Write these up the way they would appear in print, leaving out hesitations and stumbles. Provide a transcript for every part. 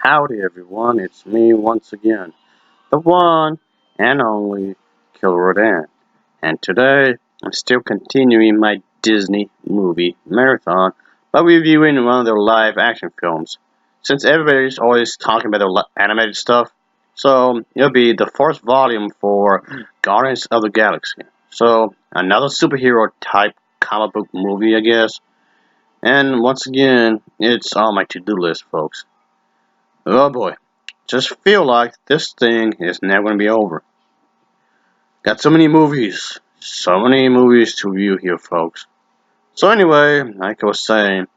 Howdy everyone, it's me once again, the one and only Kill Rodan. And today, I'm still continuing my Disney movie marathon by reviewing one of their live action films. Since everybody's always talking about their animated stuff, so it'll be the first volume for Guardians of the Galaxy. So, another superhero type comic book movie, I guess. And once again, it's on my to-do list, folks. Oh boy. Just feel like this thing is never going to be over. Got so many movies to review here, folks. So anyway, like I was saying,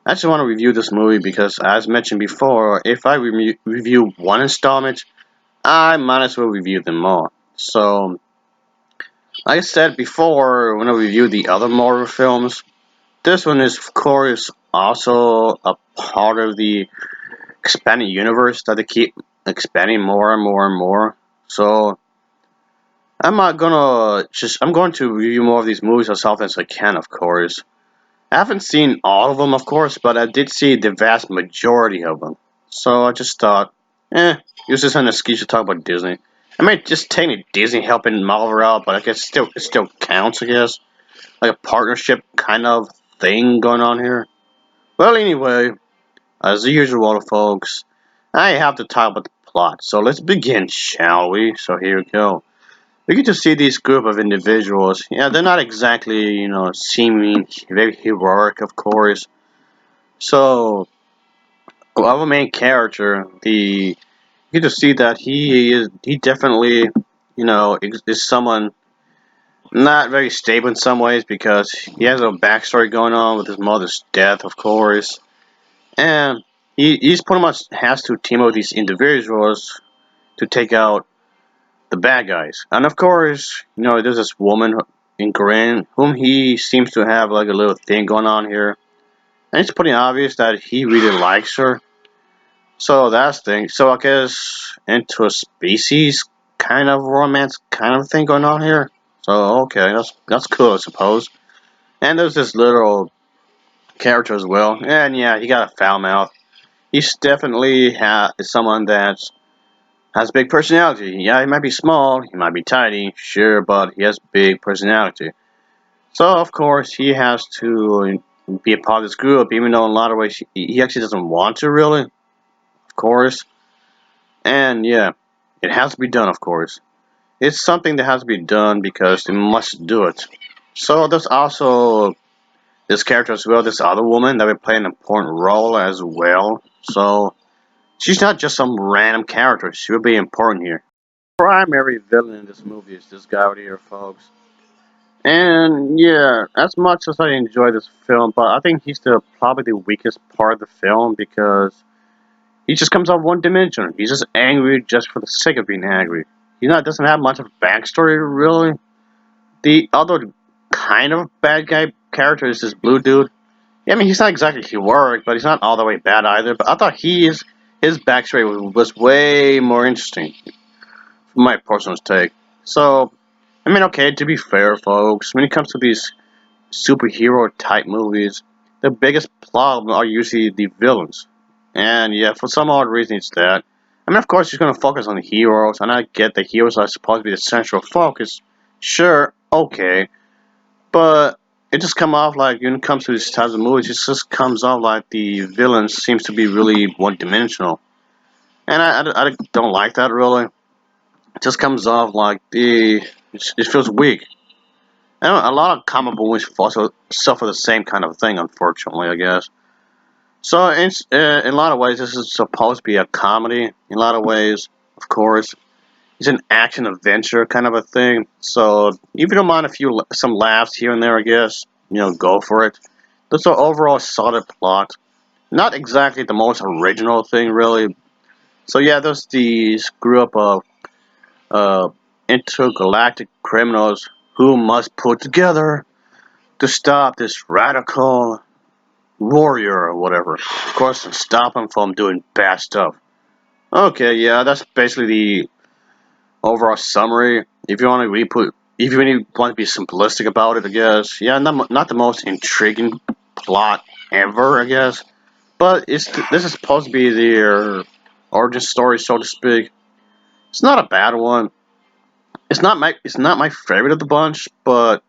I just want to review this movie because, as mentioned before, if I review one installment, I might as well review them all. So, like I said before, when I reviewed the other Marvel films, this one is, of course, also a part of the expanding universe that they keep expanding more and more and more. So, I'm going to review more of these movies as often as I can, of course. I haven't seen all of them, of course, but I did see the vast majority of them. So I just thought, use this as an excuse to talk about Disney. I mean, just technically Disney helping Marvel out, but I guess it still counts, I guess. Like a partnership kind of thing going on here. Well, anyway, as usual, folks, I have to talk about the plot. So let's begin, shall we? So here we go. We get to see this group of individuals. Yeah, they're not exactly, seeming very heroic, of course. So, our main character, you get to see that he definitely, is someone not very stable in some ways because he has a backstory going on with his mother's death, of course, and he's pretty much has to team up with these individuals to take out the bad guys. And of course, there's this woman in Korean whom he seems to have like a little thing going on here. And it's pretty obvious that he really likes her. So that's the thing. So I guess into a species kind of romance kind of thing going on here. So okay, that's cool, I suppose. And there's this little character as well. And yeah, he got a foul mouth. He's definitely someone that's has big personality. Yeah, he might be small, he might be tiny, sure, but he has big personality. So of course he has to be a part of this group, even though in a lot of ways he actually doesn't want to really. Of course, and yeah, it has to be done. Of course, it's something that has to be done because they must do it. So there's also this character as well, this other woman that will play an important role as well. So she's not just some random character; she will be important here. Primary villain in this movie is this guy right here, folks. And yeah, as much as I enjoy this film, but I think he's probably the weakest part of the film because he just comes off one dimension. He's just angry just for the sake of being angry. Doesn't have much of a backstory really. The other kind of bad guy character is this blue dude. Yeah, I mean he's not exactly heroic, but he's not all the way bad either. But I thought his backstory was way more interesting, from my personal take. So I mean, okay, to be fair, folks, when it comes to these superhero type movies, the biggest problem are usually the villains. And yeah, for some odd reason, it's that. I mean, of course, you're going to focus on the heroes, and I get the heroes are supposed to be the central focus. Sure, okay. But it just comes off like, when it comes to these types of movies, it just comes off like the villains seems to be really one dimensional. And I don't like that really. It just comes off like it feels weak. I don't know, a lot of comic book movies also suffer the same kind of thing, unfortunately, I guess. So, in a lot of ways, this is supposed to be a comedy. In a lot of ways, of course, it's an action adventure kind of a thing. So, if you don't mind some laughs here and there, I guess go for it. There's an overall solid plot. Not exactly the most original thing, really. So yeah, there's these group of uh, intergalactic criminals who must put together to stop this radical warrior or whatever. Of course, to stop him from doing bad stuff. Okay, yeah, that's basically the overall summary. If you really want to be simplistic about it, I guess. Yeah, not the most intriguing plot ever, I guess. But this is supposed to be their origin story, so to speak. It's not a bad one. It's not my favorite of the bunch, but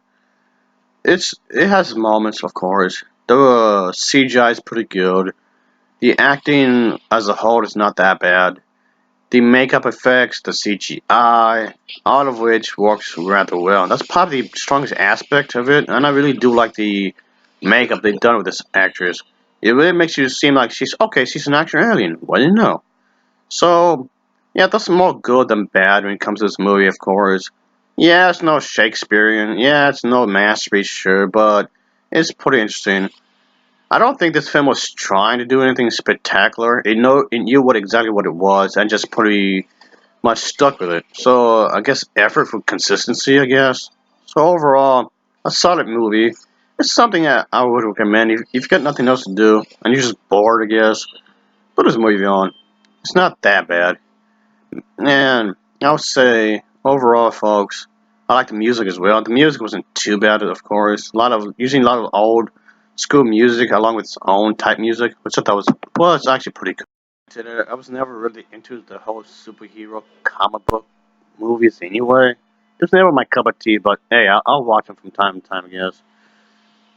it has moments, of course. The CGI is pretty good. The acting as a whole is not that bad. The makeup effects, the CGI, all of which works rather well. That's probably the strongest aspect of it, and I really do like the makeup they've done with this actress. It really makes you seem like she's an actual alien. Well, you know. So, yeah, that's more good than bad when it comes to this movie, of course. Yeah, it's no Shakespearean. Yeah, it's no masterpiece, sure, but it's pretty interesting. I don't think this film was trying to do anything spectacular. It knew exactly what it was and just pretty much stuck with it. So I guess effort for consistency, I guess. So overall, a solid movie. It's something that I would recommend if you've got nothing else to do and you're just bored, I guess. Put this movie on. It's not that bad. And I'll say overall, folks, I like the music as well. The music wasn't too bad, of course. Using a lot of old school music along with its own type music, which I thought was actually pretty cool. I was never really into the whole superhero comic book movies anyway. It was never my cup of tea, but hey, I'll watch them from time to time, I guess.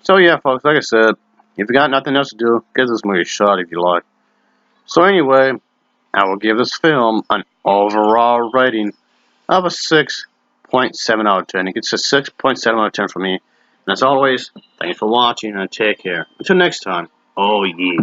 So yeah, folks, like I said, if you got nothing else to do, give this movie a shot if you like. So anyway, I will give this film an overall rating of a 6.7 out of 10. It's a 6.7 out of 10 for me. And as always, thanks for watching and take care. Until next time, oh yeah.